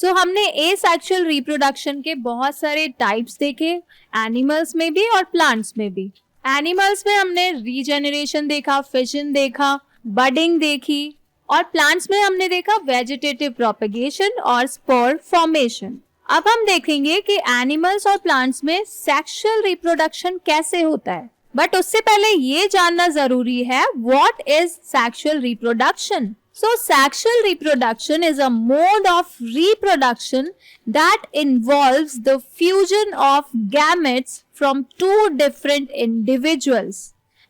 हमने asexual reproduction के बहुत सारे टाइप्स देखे, एनिमल्स में भी और प्लांट्स में भी। एनिमल्स में हमने रीजेनरेशन देखा, फिजन देखा, बडिंग देखी, और प्लांट्स में हमने देखा वेजिटेटिव प्रोपेगेशन और स्पोर फॉर्मेशन। अब हम देखेंगे कि एनिमल्स और प्लांट्स में सेक्सुअल रिप्रोडक्शन कैसे होता है, बट उससे पहले ये जानना जरूरी है what is sexual reproduction. So sexual reproduction is a mode of reproduction that involves the fusion of gametes from two different individuals.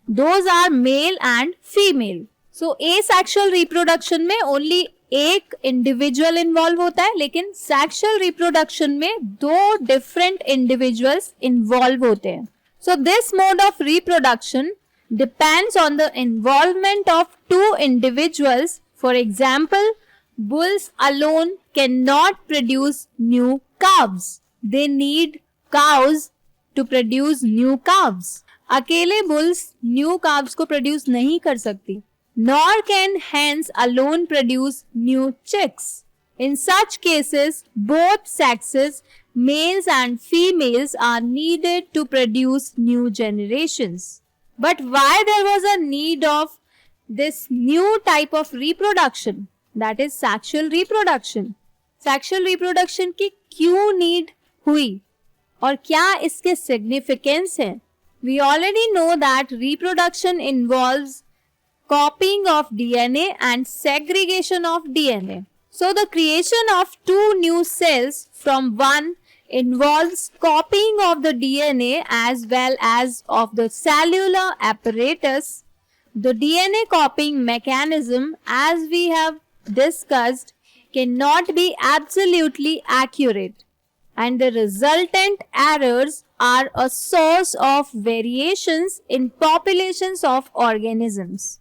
Those are male and female. So asexual reproduction में only एक individual involve होता है, लेकिन sexual reproduction में दो different individuals involve होते हैं. So this mode of reproduction depends on the involvement of two individuals. For example, bulls alone cannot produce new calves. They need cows to produce new calves. अकेले bulls new calves को produce नहीं कर सकती. Nor can hens alone produce new chicks. In such cases, both sexes, males and females, are needed to produce new generations. But why there was a need of this new type of reproduction, that is sexual reproduction? Sexual reproduction की क्यों need हुई और क्या इसके significance है? We already know that reproduction involves copying of DNA and segregation of DNA. So the creation of two new cells from one involves copying of the DNA as well as of the cellular apparatus. The DNA copying mechanism, as we have discussed, cannot be absolutely accurate, and the resultant errors are a source of variations in populations of organisms.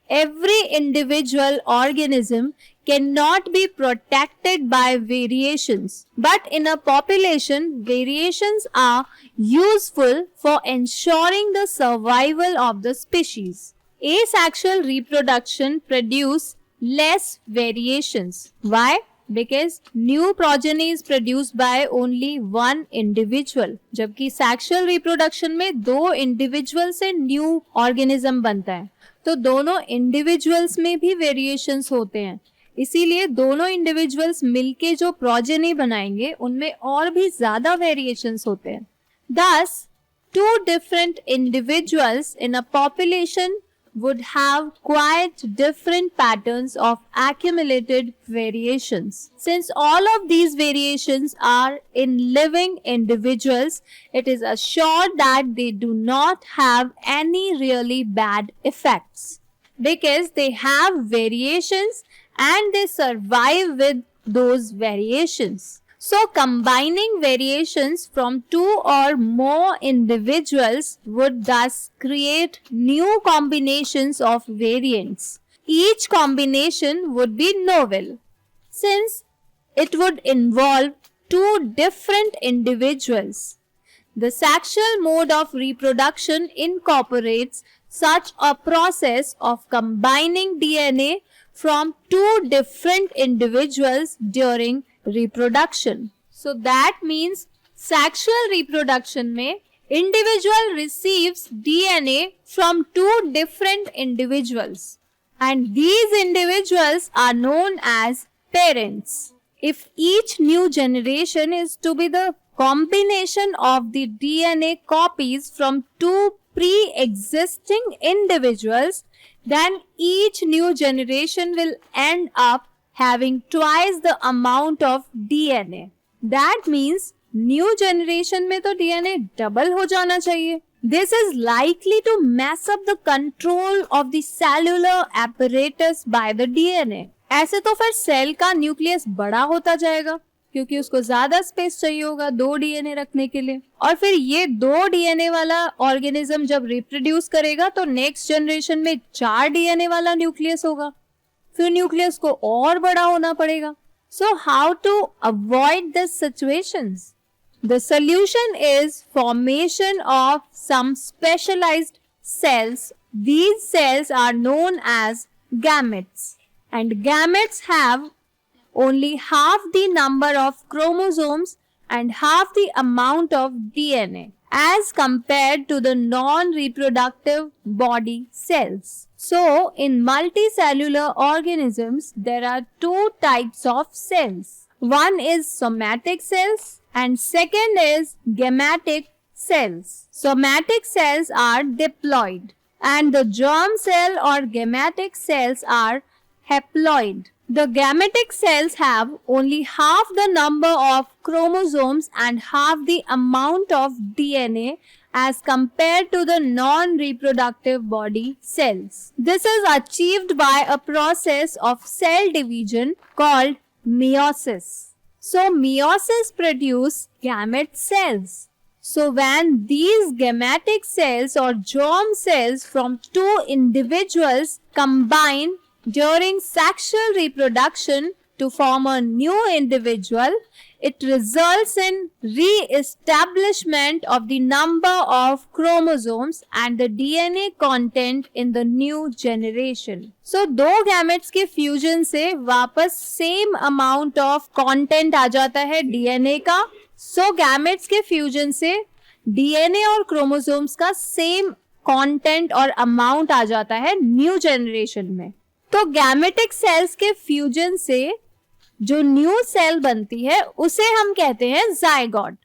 Every individual organism cannot be protected by variations, but in a population, variations are useful for ensuring the survival of the species. Asexual reproduction produce less variations. Why? Because new progeny is produced by only one individual. जबकि sexual reproduction में दो individual से new organism बनता है, तो दोनों individuals में भी variations होते हैं. इसीलिए दोनों individuals मिलके जो progeny बनाएंगे उनमें और भी ज्यादा variations होते हैं. Thus, two different individuals in a population would have quite different patterns of accumulated variations. Since all of these variations are in living individuals, it is assured that they do not have any really bad effects, because they have variations and they survive with those variations. So combining variations from two or more individuals would thus create new combinations of variants. Each combination would be novel, since it would involve two different individuals. The sexual mode of reproduction incorporates such a process of combining DNA from two different individuals during reproduction. So that means sexual reproduction में individual receives DNA from two different individuals, and these individuals are known as parents. If each new generation is to be the combination of the DNA copies from two pre-existing individuals, then each new generation will end up having twice the amount of DNA. That means new generation में तो DNA double हो जाना चाहिए. This is likely to mess up the control of the cellular apparatus by the DNA. ऐसे तो फिर cell का nucleus बड़ा होता जाएगा, क्योंकि उसको ज्यादा स्पेस चाहिए होगा दो डीएनए रखने के लिए, और फिर ये दो डीएनए वाला ऑर्गेनिज्म जब रिप्रोड्यूस करेगा तो नेक्स्ट जनरेशन में 4 डीएनए वाला न्यूक्लियस होगा, फिर न्यूक्लियस को और बड़ा होना पड़ेगा. So how to avoid these situations? The solution is formation of some specialized cells. These cells are known as gametes, and gametes have only half the number of chromosomes and half the amount of DNA as compared to the non-reproductive body cells. So, in multicellular organisms, there are two types of cells. One is somatic cells and second is gametic cells. Somatic cells are diploid and the germ cell or gametic cells are haploid. The gametic cells have only half the number of chromosomes and half the amount of DNA as compared to the non-reproductive body cells. This is achieved by a process of cell division called meiosis. So meiosis produces gamete cells. So when these gametic cells or germ cells from two individuals combine during sexual reproduction to form a new individual, it results in re-establishment of the number of chromosomes and the DNA content in the new generation. So दो gametes के fusion से वापस same amount of content आ जाता है DNA का. So gametes के fusion से DNA और chromosomes का same content और amount आ जाता है new generation में. तो गैमेटिक सेल्स के फ्यूजन से जो न्यू सेल बनती है उसे हम कहते हैं जाइगोट.